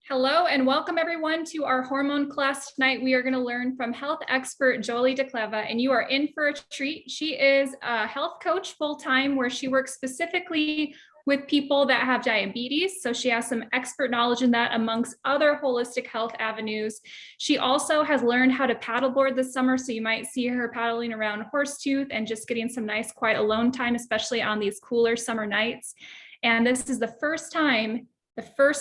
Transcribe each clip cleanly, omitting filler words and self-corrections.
Hello and welcome everyone to our hormone class tonight. We are going to learn from health expert Jolie DeCleva, and you are in for a treat. She is a health coach full-time where she works specifically with people that have diabetes. So she has some expert knowledge in that amongst other holistic health avenues. She also has learned how to paddleboard this summer. So you might see her paddling around Horsetooth and just getting some nice quiet alone time, especially on these cooler summer nights. And this is the first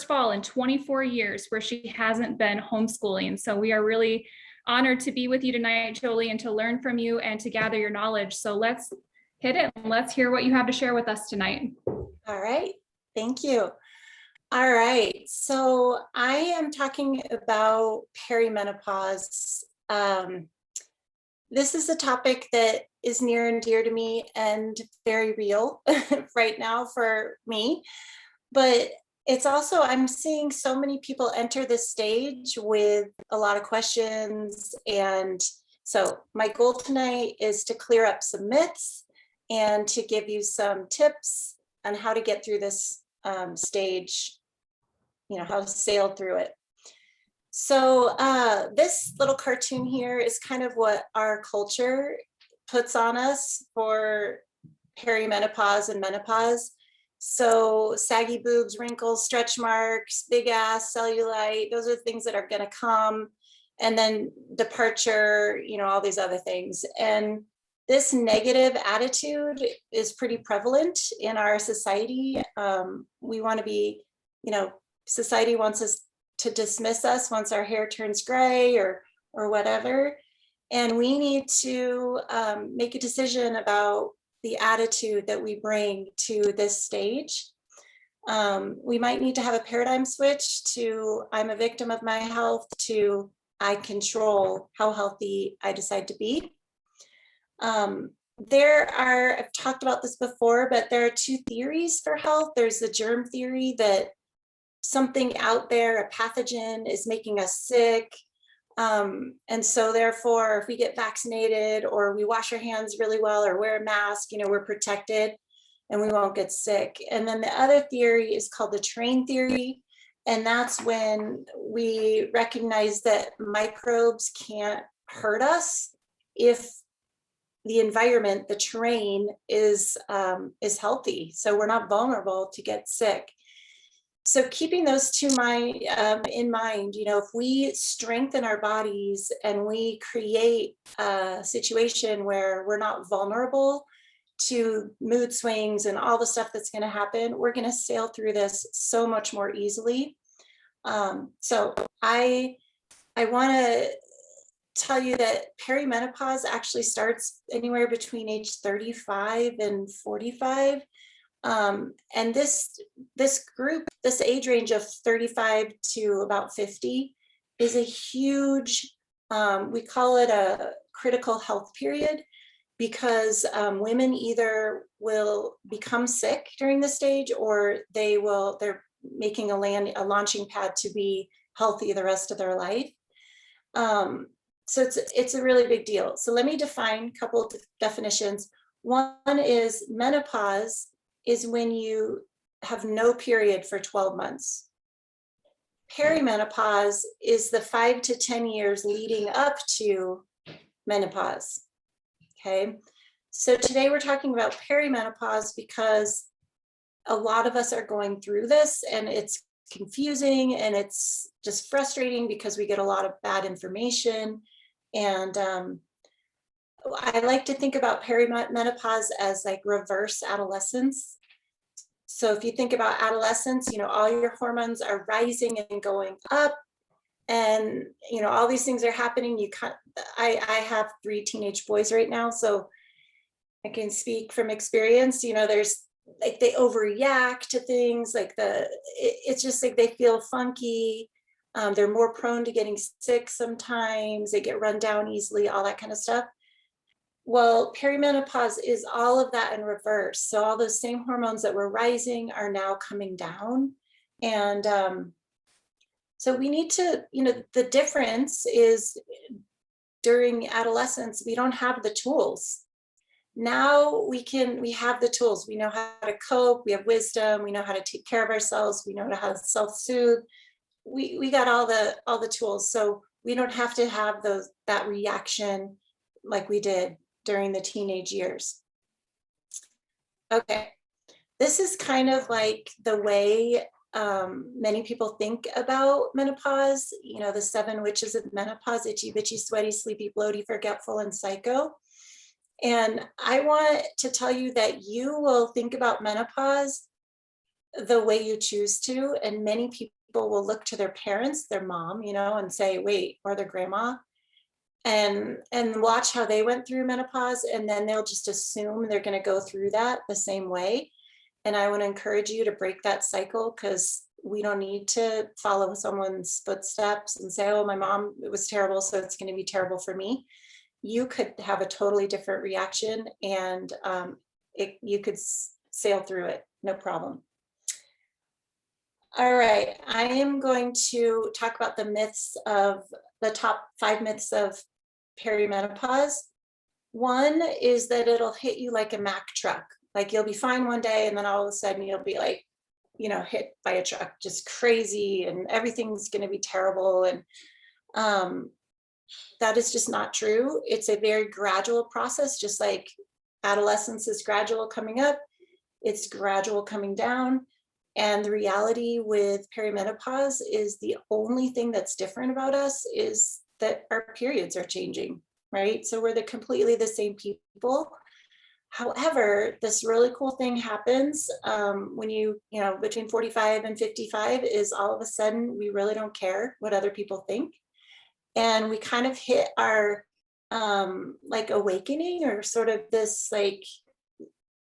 fall in 24 years where she hasn't been homeschooling. So we are really honored to be with you tonight, Jolie, and to learn from you and to gather your knowledge. So let's hit it. Let's hear what you have to share with us tonight. All right. Thank you. All right. So I am talking about perimenopause. This is a topic that is near and dear to me and very real right now for me. But it's also, I'm seeing so many people enter this stage with a lot of questions. And so my goal tonight is to clear up some myths and to give you some tips on how to get through this stage, how to sail through it. So this little cartoon here is kind of what our culture puts on us for perimenopause and menopause. So saggy boobs, wrinkles, stretch marks, big ass, cellulite, those are things that are going to come. And then departure, all these other things. And this negative attitude is pretty prevalent in our society. We want to be, society wants us to dismiss us once our hair turns gray or whatever. And we need to make a decision about the attitude that we bring to this stage. We might need to have a paradigm switch to I'm a victim of my health to I control how healthy I decide to be. I've talked about this before, but there are two theories for health. There's the germ theory that something out there, a pathogen, is making us sick. And so therefore, if we get vaccinated or we wash our hands really well or wear a mask, we're protected and we won't get sick. And then the other theory is called the terrain theory. And that's when we recognize that microbes can't hurt us if the environment, the terrain is healthy. So we're not vulnerable to get sick. So keeping those two in mind, if we strengthen our bodies and we create a situation where we're not vulnerable to mood swings and all the stuff that's going to happen, we're going to sail through this so much more easily. So I want to tell you that perimenopause actually starts anywhere between age 35 and 45. And this group, this age range of 35 to about 50 is a huge, we call it a critical health period because women either will become sick during this stage or they're making a launching pad to be healthy the rest of their life. So it's a really big deal. So let me define a couple of definitions. One is menopause is when you have no period for 12 months. Perimenopause is the 5 to 10 years leading up to menopause. Okay, so today we're talking about perimenopause because a lot of us are going through this and it's confusing and it's just frustrating because we get a lot of bad information. And I like to think about perimenopause as like reverse adolescence. So if you think about adolescence, all your hormones are rising and going up and, all these things are happening. I have 3 teenage boys right now, so I can speak from experience. There's like they overreact to things it's just like they feel funky. They're more prone to getting sick sometimes. They get run down easily, all that kind of stuff. Well, perimenopause is all of that in reverse. So all those same hormones that were rising are now coming down. And so we need to, the difference is during adolescence, we don't have the tools. Now we have the tools. We know how to cope. We have wisdom. We know how to take care of ourselves. We know how to self-soothe. we got all the tools, so we don't have to have that reaction like we did during the teenage years. Okay, this is kind of like the way many people think about menopause. You know, the 7 witches of menopause: itchy, bitchy, sweaty, sleepy, bloaty, forgetful, and psycho. And I want to tell you that you will think about menopause the way you choose to, and many people will look to their parents, their mom, you know, and say, wait, or their grandma, and watch how they went through menopause, and then they'll just assume they're going to go through that the same way. And I want to encourage you to break that cycle, because we don't need to follow someone's footsteps and say, oh, my mom, it was terrible, so it's going to be terrible for me. You could have a totally different reaction, and you could sail through it, no problem. All right, I am going to talk about the top 5 myths of perimenopause. One is that it'll hit you like a Mack truck. Like, you'll be fine one day, and then all of a sudden you'll be like, you know, hit by a truck, just crazy, and everything's going to be terrible. And that is just not true. It's a very gradual process, just like adolescence is gradual coming up, it's gradual coming down. And the reality with perimenopause is the only thing that's different about us is that our periods are changing, right? So we're completely the same people. However, this really cool thing happens when you know, between 45 and 55, is all of a sudden we really don't care what other people think. And we kind of hit our like awakening, or sort of this like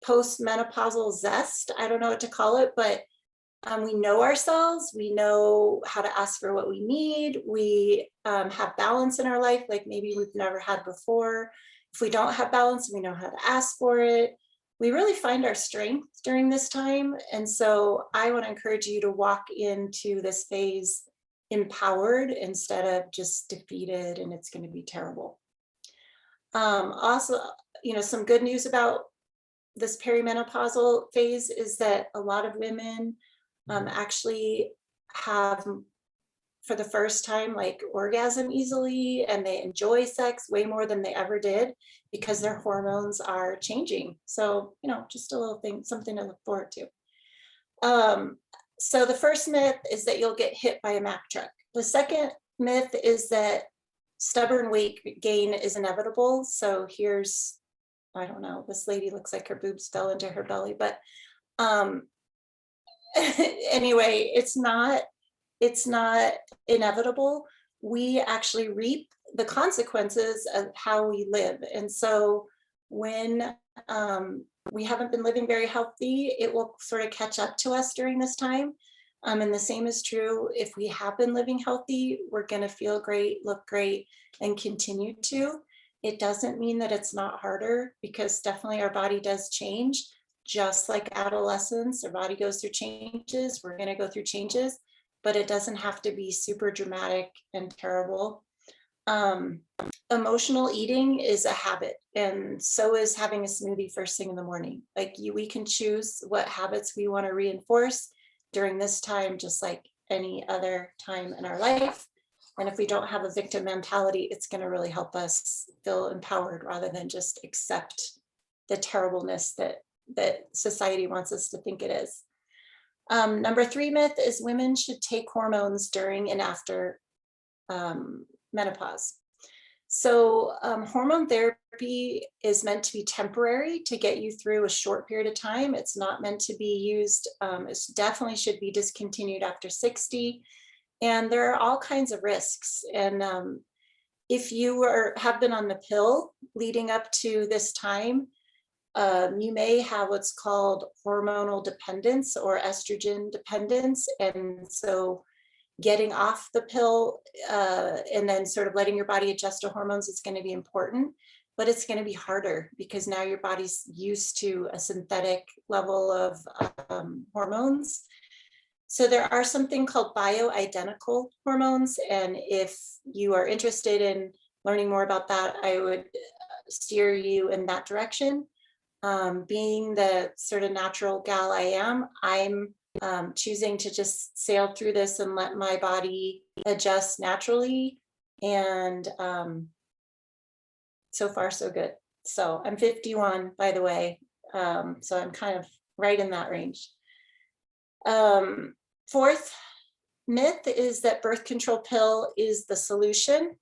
post-menopausal zest. I don't know what to call it, but we know ourselves, we know how to ask for what we need, we have balance in our life like maybe we've never had before. If we don't have balance, we know how to ask for it. We really find our strength during this time. And so I want to encourage you to walk into this phase empowered instead of just defeated and it's going to be terrible. Also, you know, some good news about this perimenopausal phase is that a lot of women actually have, for the first time, like orgasm easily, and they enjoy sex way more than they ever did because their hormones are changing. So, you know, just a little thing, something to look forward to. So the first myth is that you'll get hit by a Mack truck. The second myth is that stubborn weight gain is inevitable. So here's, I don't know, this lady looks like her boobs fell into her belly, but anyway, it's not inevitable. We actually reap the consequences of how we live. And so when we haven't been living very healthy, it will sort of catch up to us during this time. And the same is true if we have been living healthy, we're going to feel great, look great, and continue to. It doesn't mean that it's not harder, because definitely our body does change. Just like adolescence, our body goes through changes. We're going to go through changes, but it doesn't have to be super dramatic and terrible. Emotional eating is a habit, and so is having a smoothie first thing in the morning. Like we can choose what habits we want to reinforce during this time, just like any other time in our life. And if we don't have a victim mentality, it's going to really help us feel empowered rather than just accept the terribleness that society wants us to think it is. Number 3 myth is women should take hormones during and after menopause. So hormone therapy is meant to be temporary to get you through a short period of time. It's not meant to be used. It definitely should be discontinued after 60. And there are all kinds of risks. And if you have been on the pill leading up to this time, you may have what's called hormonal dependence or estrogen dependence. And so getting off the pill and then sort of letting your body adjust to hormones is going to be important, but it's going to be harder because now your body's used to a synthetic level of hormones. So there are something called bioidentical hormones. And if you are interested in learning more about that, I would steer you in that direction. Being the sort of natural gal I am, I'm choosing to just sail through this and let my body adjust naturally. And so far, so good. So I'm 51, by the way. So I'm kind of right in that range. Fourth myth is that birth control pill is the solution.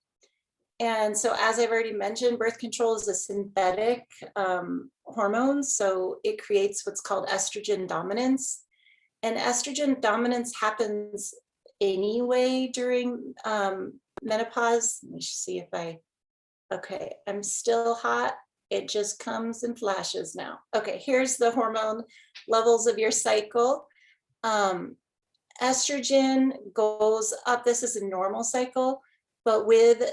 And so, as I've already mentioned, birth control is a synthetic hormone. So it creates what's called estrogen dominance. And estrogen dominance happens anyway during menopause. Let me see if okay, I'm still hot. It just comes in flashes now. Okay, here's the hormone levels of your cycle. Estrogen goes up. This is a normal cycle, but with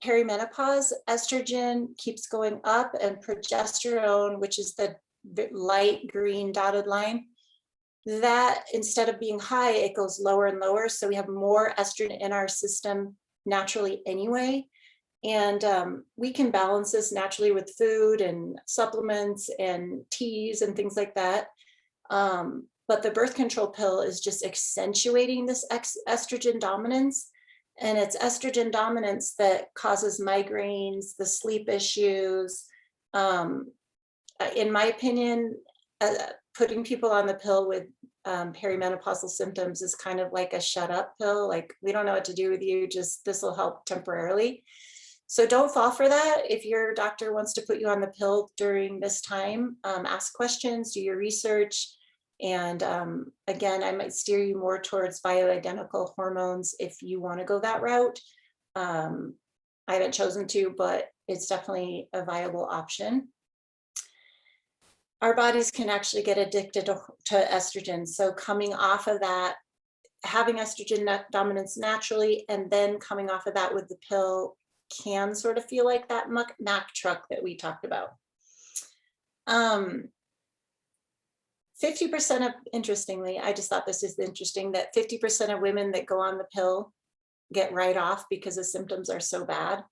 perimenopause, estrogen keeps going up, and progesterone, which is the light green dotted line, that instead of being high, it goes lower and lower. So we have more estrogen in our system naturally anyway. And we can balance this naturally with food and supplements and teas and things like that. But the birth control pill is just accentuating this estrogen dominance. And it's estrogen dominance that causes migraines, the sleep issues. In my opinion, putting people on the pill with perimenopausal symptoms is kind of like a shut up pill. Like, we don't know what to do with you, just this will help temporarily. So don't fall for that. If your doctor wants to put you on the pill during this time, ask questions, do your research. And again, I might steer you more towards bioidentical hormones if you want to go that route. I haven't chosen to, but it's definitely a viable option. Our bodies can actually get addicted to estrogen. So coming off of that, having estrogen dominance naturally, and then coming off of that with the pill can sort of feel like that Mack truck that we talked about. 50% of, interestingly, I just thought this is interesting, that 50% of women that go on the pill get right off because the symptoms are so bad.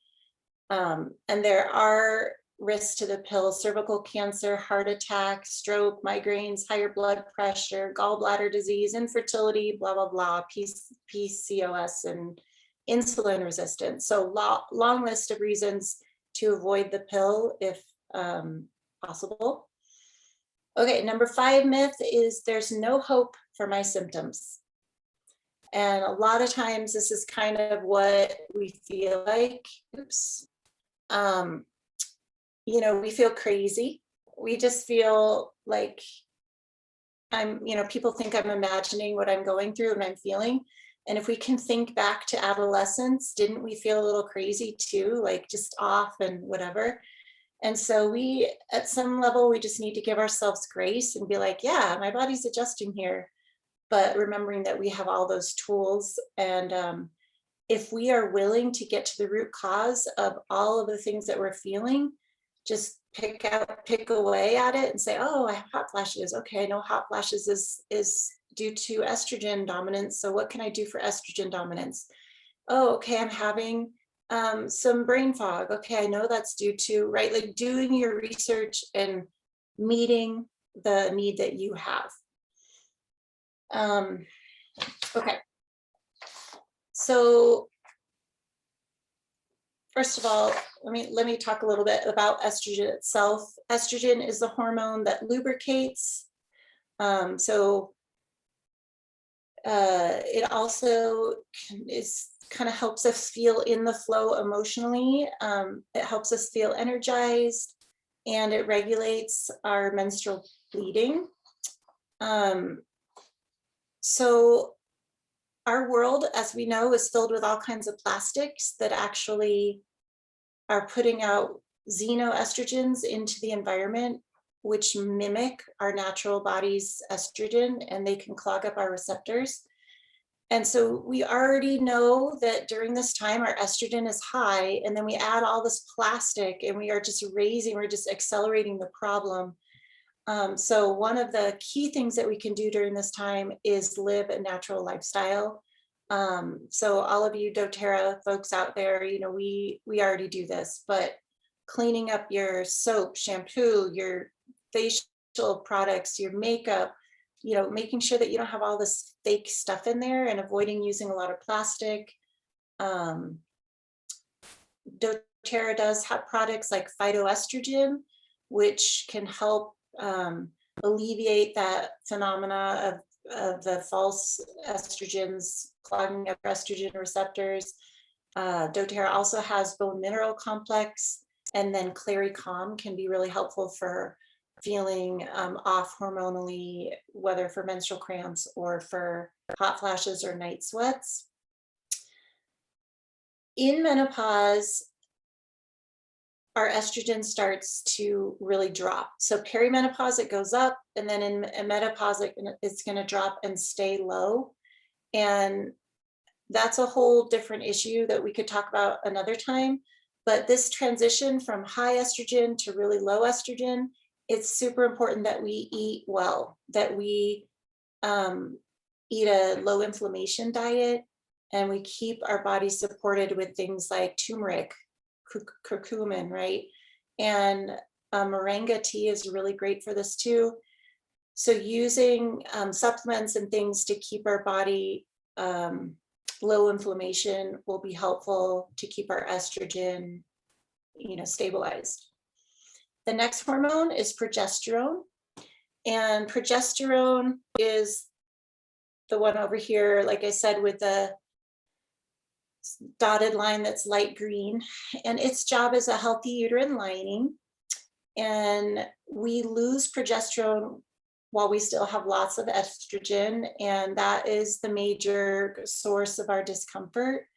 And there are risks to the pill: cervical cancer, heart attack, stroke, migraines, higher blood pressure, gallbladder disease, infertility, blah, blah, blah, PCOS, and insulin resistance. So long list of reasons to avoid the pill if possible. Okay, number 5 myth is there's no hope for my symptoms. And a lot of times this is kind of what we feel like. Oops. You know, we feel crazy. We just feel like people think I'm imagining what I'm going through and I'm feeling. And if we can think back to adolescence, didn't we feel a little crazy too, like just off and whatever? And so we, at some level, we just need to give ourselves grace and be like, yeah, my body's adjusting here. But remembering that we have all those tools. And if we are willing to get to the root cause of all of the things that we're feeling, just pick away at it and say, oh, I have hot flashes. Okay, I know hot flashes is due to estrogen dominance. So what can I do for estrogen dominance? Oh, okay, I'm having some brain fog. Okay, I know that's due to, right? Like doing your research and meeting the need that you have. Okay. So first of all, let me talk a little bit about estrogen itself. Estrogen is the hormone that lubricates. It also kind of helps us feel in the flow emotionally. It helps us feel energized, and it regulates our menstrual bleeding. So our world, as we know, is filled with all kinds of plastics that actually are putting out xenoestrogens into the environment, which mimic our natural body's estrogen, and they can clog up our receptors. And so we already know that during this time, our estrogen is high, and then we add all this plastic and we're just accelerating the problem. So one of the key things that we can do during this time is live a natural lifestyle. So all of you doTERRA folks out there, we already do this, but cleaning up your soap, shampoo, your facial products, your makeup, making sure that you don't have all this fake stuff in there and avoiding using a lot of plastic. doTERRA does have products like phytoestrogen, which can help alleviate that phenomena of the false estrogens clogging up estrogen receptors. doTERRA also has bone mineral complex, and then Clary Calm can be really helpful for feeling off hormonally, whether for menstrual cramps or for hot flashes or night sweats. In menopause, our estrogen starts to really drop. So perimenopause, it goes up, and then in menopause, it's going to drop and stay low. And that's a whole different issue that we could talk about another time. But this transition from high estrogen to really low estrogen, it's super important that we eat well, that we eat a low inflammation diet, and we keep our body supported with things like turmeric, curcumin, right? And moringa tea is really great for this too. So using supplements and things to keep our body low inflammation will be helpful to keep our estrogen, stabilized. The next hormone is progesterone. And progesterone is the one over here, like I said, with the dotted line that's light green. And its job is a healthy uterine lining. And we lose progesterone while we still have lots of estrogen, and that is the major source of our discomfort.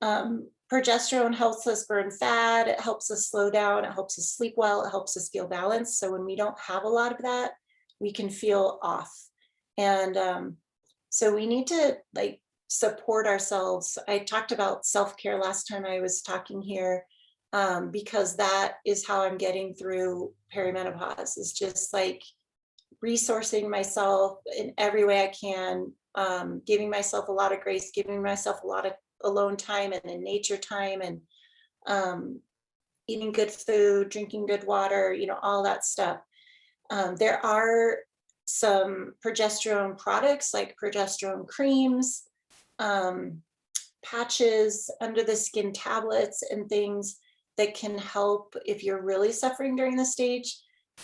Progesterone helps us burn fat, it helps us slow down, it helps us sleep well, it helps us feel balanced. So when we don't have a lot of that, we can feel off. And so we need to support ourselves. I talked about self-care last time I was talking here, because that is how I'm getting through perimenopause, is just resourcing myself in every way I can, giving myself a lot of grace, giving myself a lot of alone time and in nature time, and eating good food, drinking good water, all that stuff. There are some progesterone products like progesterone creams, patches, under the skin tablets, and things that can help if you're really suffering during this stage.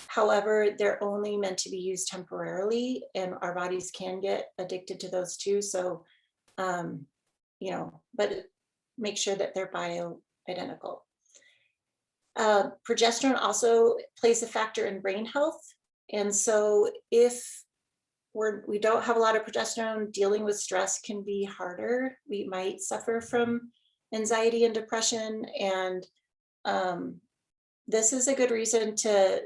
However, they're only meant to be used temporarily, and our bodies can get addicted to those too. So, but make sure that they're bioidentical. Progesterone also plays a factor in brain health. And so if we don't have a lot of progesterone, dealing with stress can be harder. We might suffer from anxiety and depression. And this is a good reason to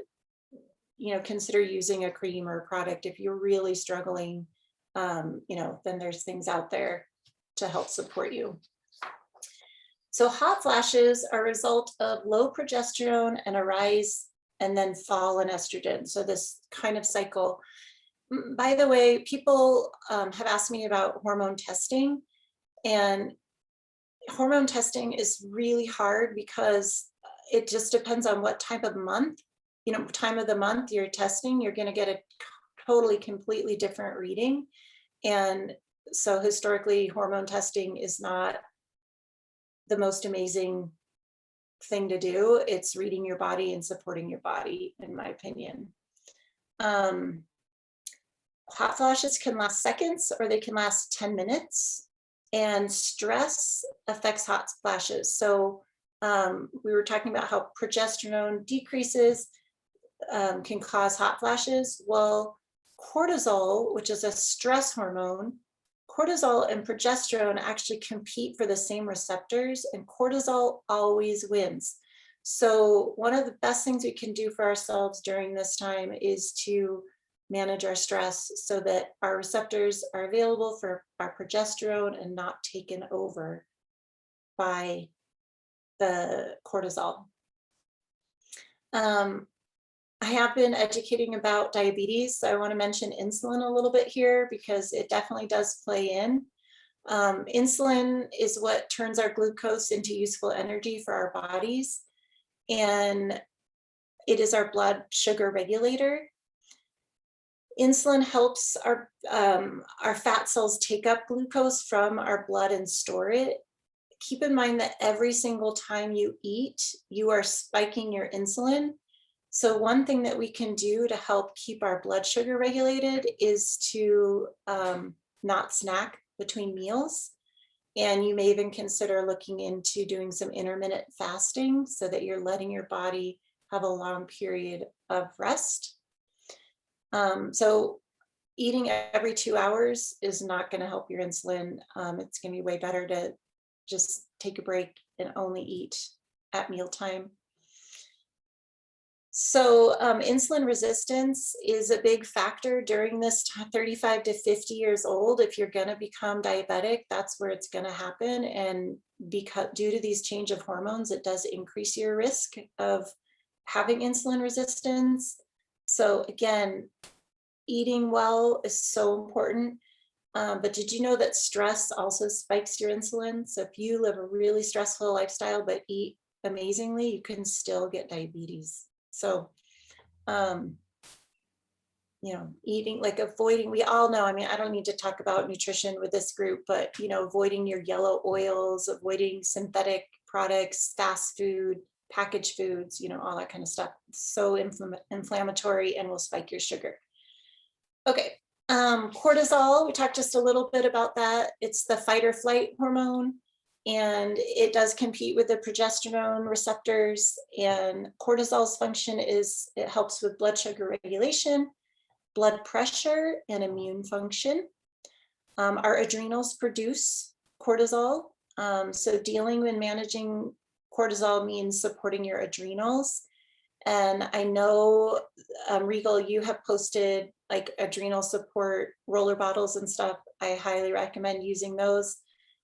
consider using a cream or a product if you're really struggling. Then there's things out there to help support you. So hot flashes are a result of low progesterone and a rise and then fall in estrogen. So this kind of cycle. By the way, people have asked me about hormone testing, and hormone testing is really hard because it just depends on what time of the month you're testing. You're going to get a totally completely different reading. And so historically, hormone testing is not the most amazing thing to do. It's reading your body and supporting your body, in my opinion. Hot flashes can last seconds or they can last 10 minutes. And stress affects hot flashes. So we were talking about how progesterone decreases, can cause hot flashes. Well, cortisol, which is a stress hormone, cortisol and progesterone actually compete for the same receptors, and cortisol always wins. So one of the best things we can do for ourselves during this time is to manage our stress so that our receptors are available for our progesterone and not taken over by the cortisol. I have been educating about diabetes, so I want to mention insulin a little bit here because it definitely does play in. Insulin is what turns our glucose into useful energy for our bodies, and it is our blood sugar regulator. Insulin helps our fat cells take up glucose from our blood and store it. Keep in mind that every single time you eat, you are spiking your insulin. So one thing that we can do to help keep our blood sugar regulated is to not snack between meals. And you may even consider looking into doing some intermittent fasting so that you're letting your body have a long period of rest. So eating every 2 hours is not going to help your insulin. It's going to be way better to just take a break and only eat at mealtime. So insulin resistance is a big factor during this 35 to 50 years old. If you're going to become diabetic, that's where it's going to happen. And because due to these change of hormones, it does increase your risk of having insulin resistance. So again, eating well is so important. But did you know that stress also spikes your insulin? So if you live a really stressful lifestyle but eat amazingly, you can still get diabetes. So, eating, like avoiding, we all know, I mean, I don't need to talk about nutrition with this group, but, avoiding your yellow oils, avoiding synthetic products, fast food, packaged foods, all that kind of stuff. So inflammatory and will spike your sugar. Okay. Cortisol, we talked just a little bit about that. It's the fight or flight hormone, and it does compete with the progesterone receptors. And cortisol's function is it helps with blood sugar regulation, blood pressure, and immune function. Our adrenals produce cortisol. So dealing and managing cortisol means supporting your adrenals. And I know, Regal, you have posted like adrenal support roller bottles and stuff. I highly recommend using those.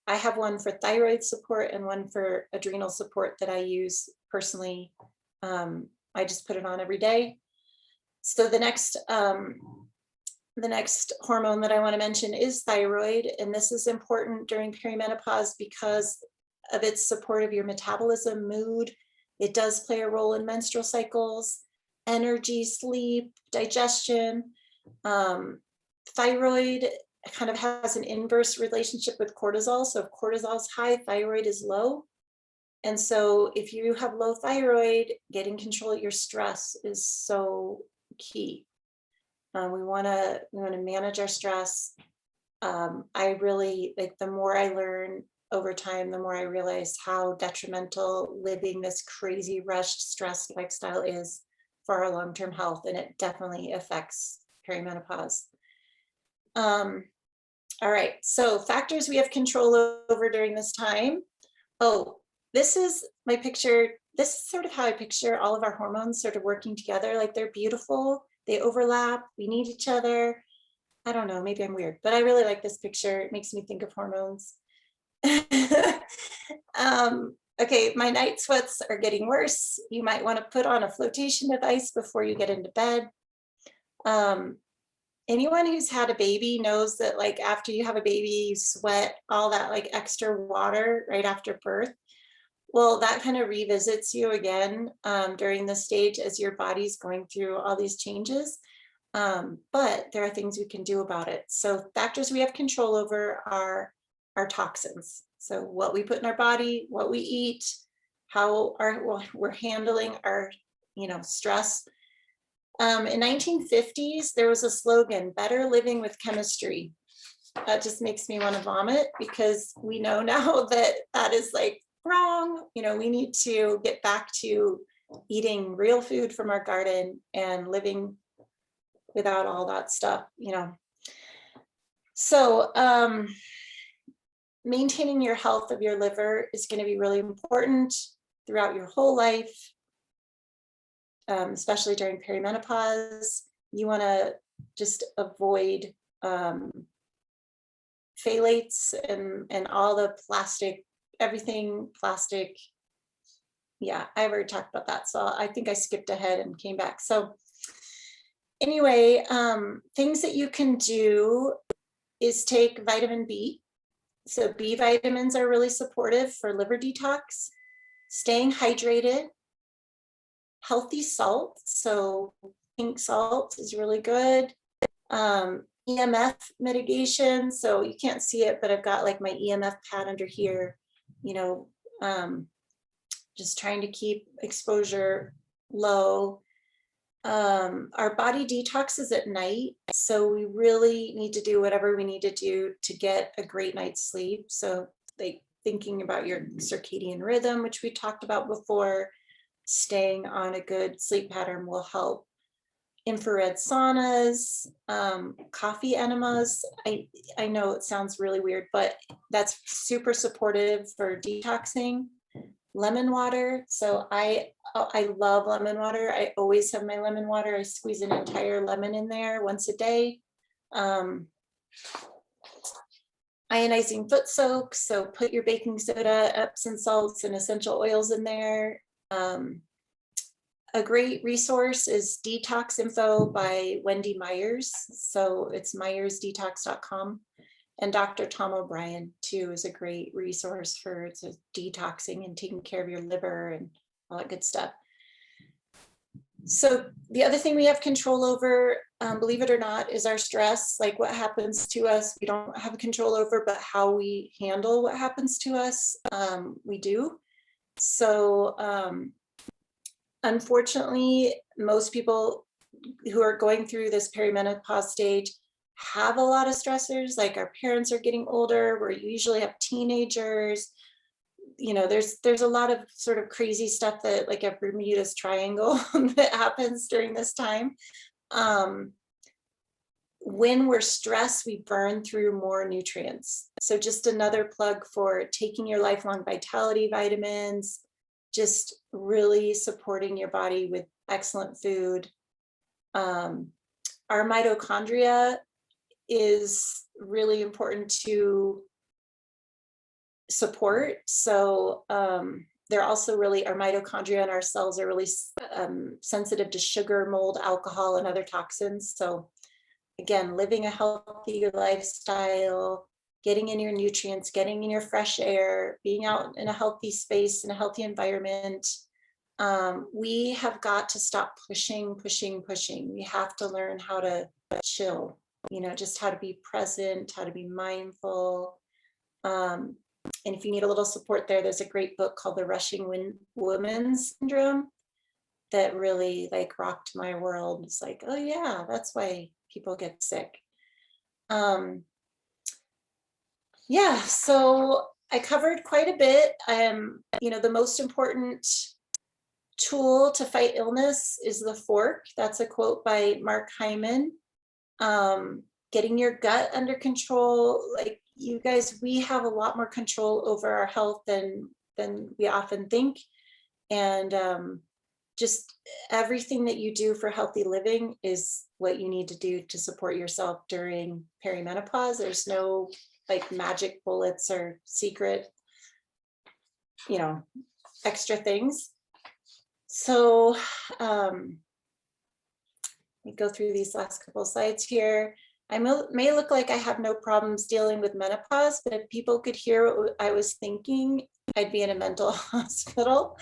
I have one for thyroid support and one for adrenal support that I use personally. I just put it on every day. So the next hormone that I want to mention is thyroid. And this is important during perimenopause because of its support of your metabolism, mood. It does play a role in menstrual cycles, energy, sleep, digestion. Thyroid kind of has an inverse relationship with cortisol. So if cortisol is high, thyroid is low. And so if you have low thyroid, getting control of your stress is so key. We want to manage our stress. I really like, the more I learn over time, the more I realize how detrimental living this crazy rushed stressed lifestyle is for our long-term health, and it definitely affects perimenopause. All right, so factors we have control over during this time. Oh, this is my picture. This is sort of how I picture all of our hormones sort of working together. Like, they're beautiful, they overlap, we need each other. I don't know, maybe I'm weird, but I really like this picture. It makes me think of hormones. Okay, my night sweats are getting worse. You might want to put on a flotation device before you get into bed. Anyone who's had a baby knows that, like, after you have a baby, you sweat all that like extra water right after birth. Well, that kind of revisits you again during the stage as your body's going through all these changes. But there are things we can do about it. So factors we have control over are our toxins. So what we put in our body, what we eat, how we're handling our stress. In 1950s, there was a slogan, better living with chemistry. That just makes me want to vomit, because we know now that that is like wrong. We need to get back to eating real food from our garden and living without all that stuff, So maintaining your health of your liver is going to be really important throughout your whole life, especially during perimenopause. You want to just avoid phthalates and all the plastic, everything plastic. Yeah, I already talked about that. So I think I skipped ahead and came back. So anyway, things that you can do is take vitamin B. So B vitamins are really supportive for liver detox, staying hydrated, healthy salt. So pink salt is really good. EMF mitigation. So you can't see it, but I've got like my EMF pad under here, you know, just trying to keep exposure low. Our body detoxes at night, so we really need to do whatever we need to do to get a great night's sleep. So like thinking about your circadian rhythm, which we talked about before, staying on a good sleep pattern will help. Infrared saunas, coffee enemas. I know it sounds really weird, but that's super supportive for detoxing. Lemon water. So I love lemon water. I always have my lemon water. I squeeze an entire lemon in there once a day. Ionizing foot soak. So put your baking soda, Epsom salts, and essential oils in there. A great resource is Detox Info by Wendy Myers. So it's myersdetox.com. And Dr. Tom O'Brien too is a great resource for detoxing and taking care of your liver and all that good stuff. So the other thing we have control over, believe it or not, is our stress. Like what happens to us, we don't have control over, but how we handle what happens to us, we do. So unfortunately, most people who are going through this perimenopause stage have a lot of stressors. Like our parents are getting older, we usually have teenagers. You know, there's a lot of sort of crazy stuff that like a Bermuda's Triangle that happens during this time. When we're stressed, we burn through more nutrients. So just another plug for taking your lifelong vitality vitamins, just really supporting your body with excellent food. Our mitochondria is really important to support. So they're also really, our mitochondria and our cells are really sensitive to sugar, mold, alcohol, and other toxins. So again, living a healthy lifestyle, getting in your nutrients, getting in your fresh air, being out in a healthy space, in a healthy environment. We have got to stop pushing. We have to learn how to chill, you know, just how to be present, how to be mindful. And if you need a little support there, there's a great book called The Rushing Woman Syndrome that really like rocked my world. It's like, oh yeah, that's why people get sick. Yeah, so I covered quite a bit. You know, the most important tool to fight illness is the fork. That's a quote by Mark Hyman. Getting your gut under control. Like you guys, we have a lot more control over our health than we often think. And just everything that you do for healthy living is what you need to do to support yourself during perimenopause. There's no like magic bullets or secret, you know, extra things. So let me go through these last couple of slides here. I may look like I have no problems dealing with menopause, but if people could hear what I was thinking, I'd be in a mental hospital.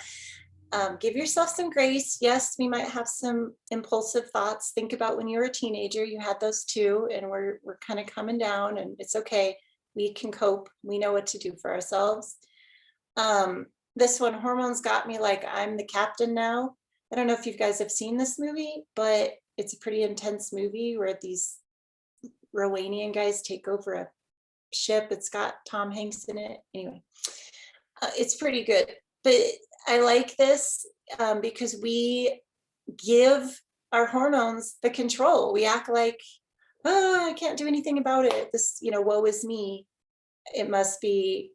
Give yourself some grace. Yes, we might have some impulsive thoughts. Think about when you were a teenager, you had those too, and we're kind of coming down, and it's okay. We can cope. We know what to do for ourselves. This one, Hormones Got Me Like I'm the Captain Now. I don't know if you guys have seen this movie, but it's a pretty intense movie where these Rowanian guys take over a ship. It's got Tom Hanks in it. Anyway, it's pretty good. But I like this because we give our hormones the control. We act like, oh, I can't do anything about it. This, you know, woe is me. It must be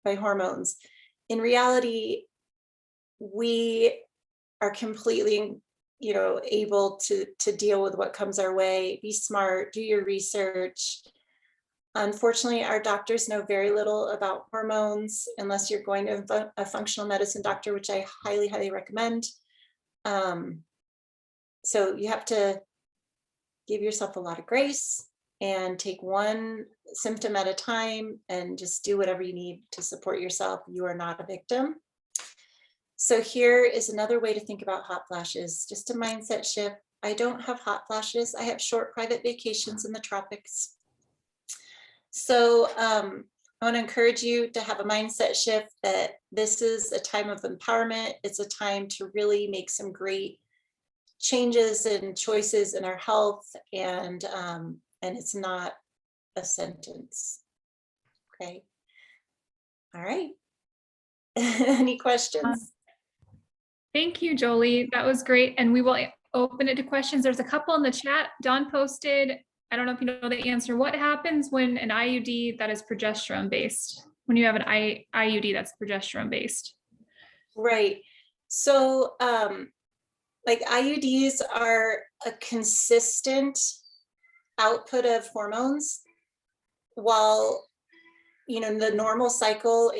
my hormones. In reality, we are completely, you know, able to deal with what comes our way. Be smart, do your research. Unfortunately, our doctors know very little about hormones unless you're going to a functional medicine doctor, which I highly, highly recommend. So you have to give yourself a lot of grace and take one symptom at a time and just do whatever you need to support yourself. You are not a victim. So here is another way to think about hot flashes, just a mindset shift. I don't have hot flashes. I have short private vacations in the tropics. So I want to encourage you to have a mindset shift that this is a time of empowerment. It's a time to really make some great changes and choices in our health, and it's not a sentence. Okay. All right. Any questions? Thank you, Jolie. That was great. And we will open it to questions. There's a couple in the chat. Dawn posted, I don't know if you know the answer. What happens when an IUD that is progesterone based? When you have an IUD that's progesterone based? Right. So like IUDs are a consistent output of hormones, while the normal cycle